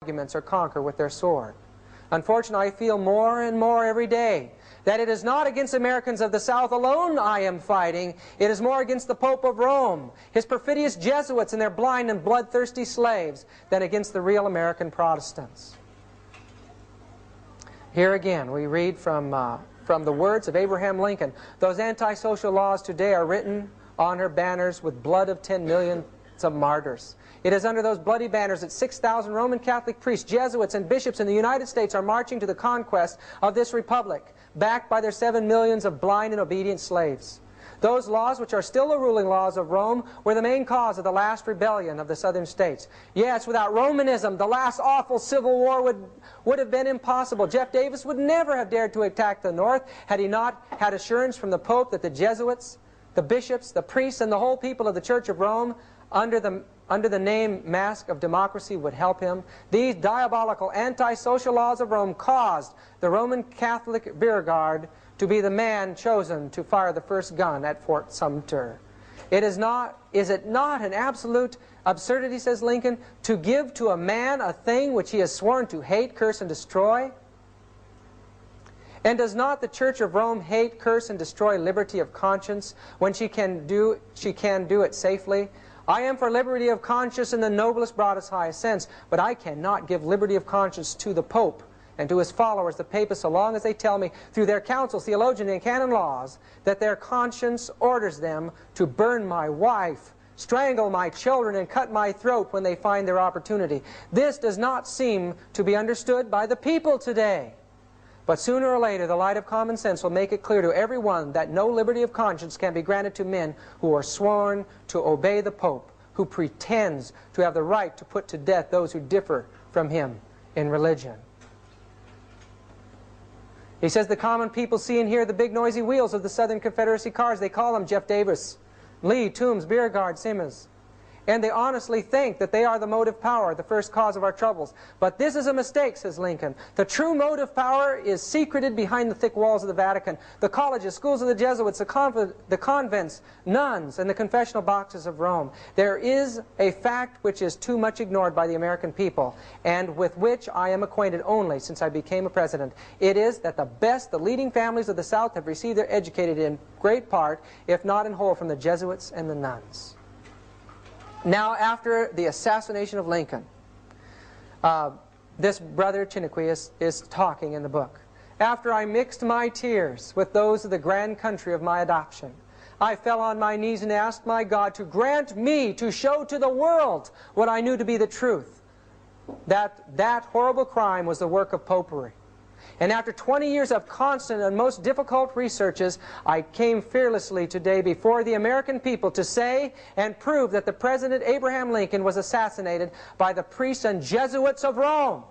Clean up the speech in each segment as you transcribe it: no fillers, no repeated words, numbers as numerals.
arguments or conquer with their sword. Unfortunately, I feel more and more every day that it is not against Americans of the South alone I am fighting. It is more against the Pope of Rome, his perfidious Jesuits and their blind and bloodthirsty slaves, than against the real American Protestants. Here again we read from the words of Abraham Lincoln. Those antisocial laws today are written on her banners with blood of 10 millions of martyrs. It is under those bloody banners that 6,000 Roman Catholic priests, Jesuits, and bishops in the United States are marching to the conquest of this republic, backed by their 7 millions of blind and obedient slaves. Those laws, which are still the ruling laws of Rome, were the main cause of the last rebellion of the southern states. Yes, without Romanism, the last awful civil war would have been impossible. Jeff Davis would never have dared to attack the North had he not had assurance from the Pope that the Jesuits, the bishops, the priests, and the whole people of the Church of Rome, under the name mask of democracy, would help him. These diabolical anti-social laws of Rome caused the Roman Catholic rear guard to be the man chosen to fire the first gun at Fort Sumter. Is it not an absolute absurdity, says Lincoln, to give to a man a thing which he has sworn to hate, curse, and destroy? And does not the Church of Rome hate, curse, and destroy liberty of conscience when she can do it safely? I am for liberty of conscience in the noblest, broadest, highest sense, but I cannot give liberty of conscience to the Pope and to his followers, the papists, so long as they tell me through their councils, theologian, and canon laws that their conscience orders them to burn my wife, strangle my children, and cut my throat when they find their opportunity. This does not seem to be understood by the people today. But sooner or later, the light of common sense will make it clear to everyone that no liberty of conscience can be granted to men who are sworn to obey the Pope, who pretends to have the right to put to death those who differ from him in religion. He says the common people see and hear the big noisy wheels of the Southern Confederacy cars. They call them Jeff Davis, Lee, Toombs, Beauregard, Simmons. And they honestly think that they are the motive power, the first cause of our troubles. But this is a mistake, says Lincoln. The true motive power is secreted behind the thick walls of the Vatican, the colleges, schools of the Jesuits, the convents, nuns, and the confessional boxes of Rome. There is a fact which is too much ignored by the American people, and with which I am acquainted only since I became a president. It is that the leading families of the South have received their educated in great part, if not in whole, from the Jesuits and the nuns. Now, after the assassination of Lincoln, this brother Chiniquy is talking in the book. After I mixed my tears with those of the grand country of my adoption, I fell on my knees and asked my God to grant me to show to the world what I knew to be the truth, that horrible crime was the work of popery. And after 20 years of constant and most difficult researches, I came fearlessly today before the American people to say and prove that the President Abraham Lincoln was assassinated by the priests and Jesuits of Rome.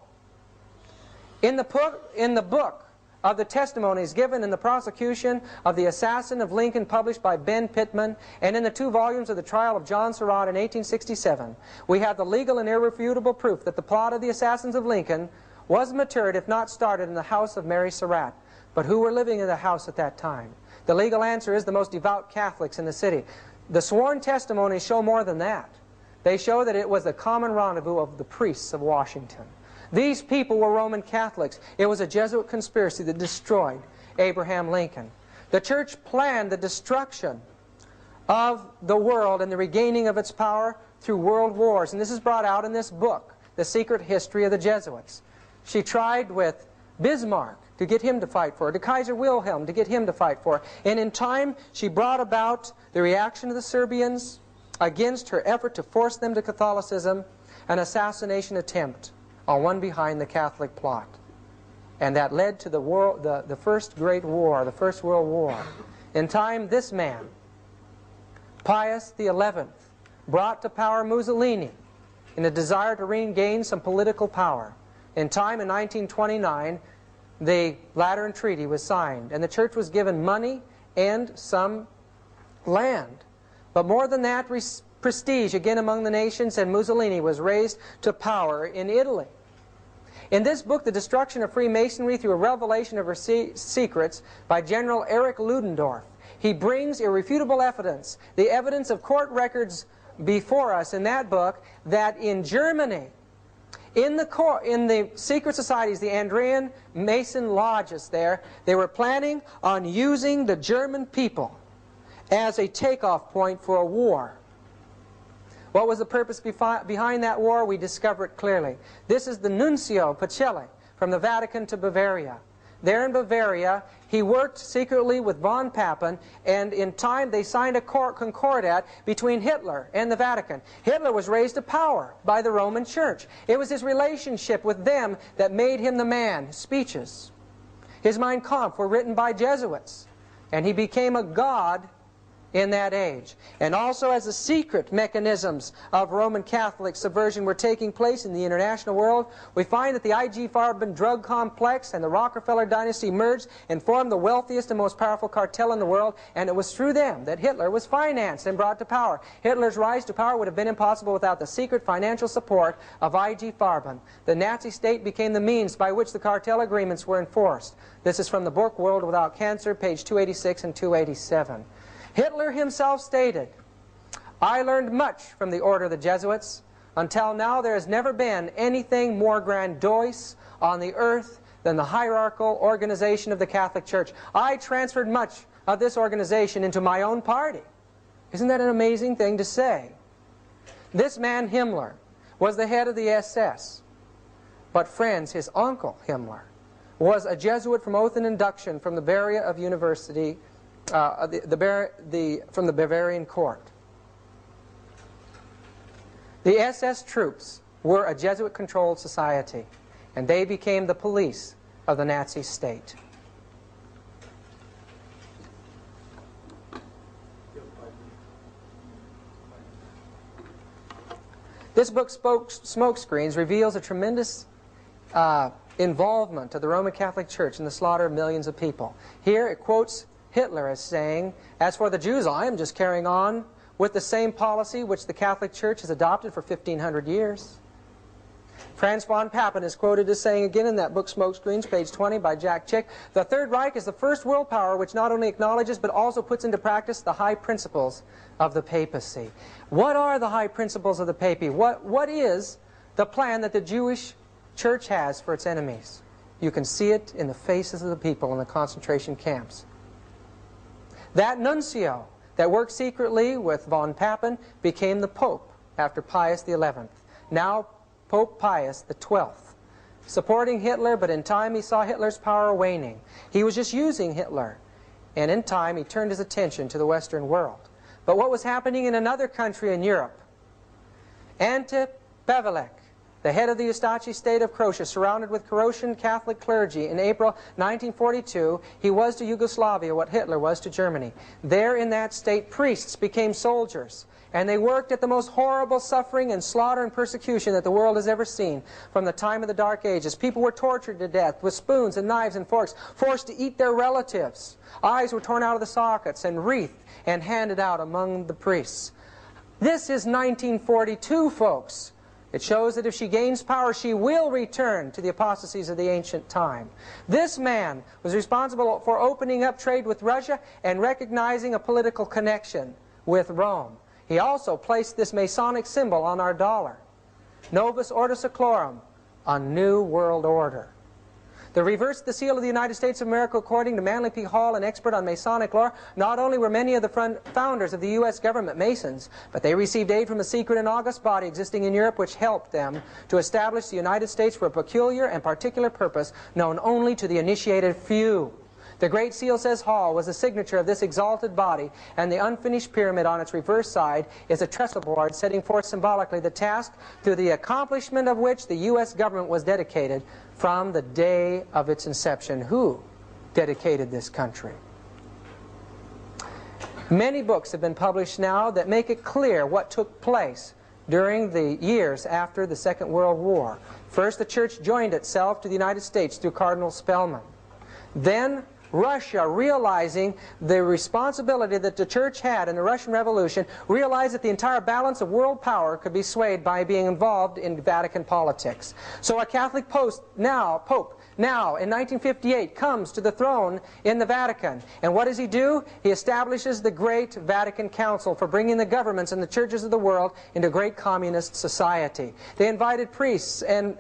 In the book of the testimonies given in the prosecution of the assassin of Lincoln, published by Ben Pittman, and in the 2 volumes of the trial of John Surratt in 1867, we have the legal and irrefutable proof that the plot of the assassins of Lincoln was matured, if not started, in the house of Mary Surratt. But who were living in the house at that time? The legal answer is the most devout Catholics in the city. The sworn testimonies show more than that. They show that it was the common rendezvous of the priests of Washington. These people were Roman Catholics. It was a Jesuit conspiracy that destroyed Abraham Lincoln. The church planned the destruction of the world and the regaining of its power through world wars. And this is brought out in this book, The Secret History of the Jesuits. She tried with Bismarck to get him to fight for her, to Kaiser Wilhelm to get him to fight for her. And in time, she brought about the reaction of the Serbians against her effort to force them to Catholicism, an assassination attempt on one behind the Catholic plot. And that led to the first great war, the First World War. In time, this man, Pius XI, brought to power Mussolini in a desire to regain some political power. In time, in 1929, the Lateran Treaty was signed, and the church was given money and some land. But more than that, prestige again among the nations, and Mussolini was raised to power in Italy. In this book, The Destruction of Freemasonry Through a Revelation of Her Secrets, by General Erich Ludendorff, he brings irrefutable evidence, the evidence of court records before us in that book, that in Germany, In the secret societies, the Andrean Mason lodges there, they were planning on using the German people as a takeoff point for a war. What was the purpose behind that war? We discover it clearly. This is the Nuncio Pacelli from the Vatican to Bavaria. There in Bavaria, he worked secretly with von Papen, and in time they signed a concordat between Hitler and the Vatican. Hitler was raised to power by the Roman Church. It was his relationship with them that made him the man. His speeches, his Mein Kampf were written by Jesuits, and he became a god in that age. And also, as the secret mechanisms of Roman Catholic subversion were taking place in the international world, we find that the I.G. Farben drug complex and the Rockefeller dynasty merged and formed the wealthiest and most powerful cartel in the world, and it was through them that Hitler was financed and brought to power. Hitler's rise to power would have been impossible without the secret financial support of I.G. Farben. The Nazi state became the means by which the cartel agreements were enforced. This is from the book World Without Cancer, page 286 and 287. Hitler himself stated, "I learned much from the order of the Jesuits. Until now there has never been anything more grandiose on the earth than the hierarchical organization of the Catholic Church. I transferred much of this organization into my own party." Isn't that an amazing thing to say? This man Himmler was the head of the SS. But friends, his uncle Himmler was a Jesuit from oath and induction from the Bavaria of University, from the Bavarian court. The SS troops were a Jesuit-controlled society, and they became the police of the Nazi state. This book, Smokescreens, reveals a tremendous involvement of the Roman Catholic Church in the slaughter of millions of people. Here it quotes Hitler as saying, "As for the Jews, I am just carrying on with the same policy which the Catholic Church has adopted for 1,500 years. Franz von Papen is quoted as saying again in that book, Smokescreens, page 20 by Jack Chick, "The Third Reich is the first world power which not only acknowledges but also puts into practice the high principles of the papacy." What are the high principles of the papacy? What is the plan that the Jewish Church has for its enemies? You can see it in the faces of the people in the concentration camps. That nuncio that worked secretly with von Papen became the Pope after Pius XI. Now Pope Pius XII, supporting Hitler, but in time he saw Hitler's power waning. He was just using Hitler, and in time he turned his attention to the Western world. But what was happening in another country in Europe? Ante Pavelek, the head of the Ustachi state of Croatia, surrounded with Croatian Catholic clergy, in April 1942, he was to Yugoslavia what Hitler was to Germany. There in that state, priests became soldiers, and they worked at the most horrible suffering and slaughter and persecution that the world has ever seen from the time of the Dark Ages. People were tortured to death with spoons and knives and forks, forced to eat their relatives. Eyes were torn out of the sockets and wreathed and handed out among the priests. This is 1942, folks. It shows that if she gains power, she will return to the apostasies of the ancient time. This man was responsible for opening up trade with Russia and recognizing a political connection with Rome. He also placed this Masonic symbol on our dollar. Novus Ordo Seclorum, a new world order. The reverse the seal of the United States of America, according to Manly P. Hall, an expert on Masonic lore. Not only were many of the founders of the U.S. government Masons, but they received aid from a secret and august body existing in Europe which helped them to establish the United States for a peculiar and particular purpose known only to the initiated few. The Great Seal, says Hall, was the signature of this exalted body, and the unfinished pyramid on its reverse side is a trestle board setting forth symbolically the task through the accomplishment of which the U.S. government was dedicated from the day of its inception. Who dedicated this country? Many books have been published now that make it clear what took place during the years after the Second World War. First, the Church joined itself to the United States through Cardinal Spellman. Then, Russia, realizing the responsibility that the Church had in the Russian Revolution, realized that the entire balance of world power could be swayed by being involved in Vatican politics. So a Catholic Pope now, in 1958, comes to the throne in the Vatican. And what does he do? He establishes the Great Vatican Council for bringing the governments and the churches of the world into a great communist society. They invited priests and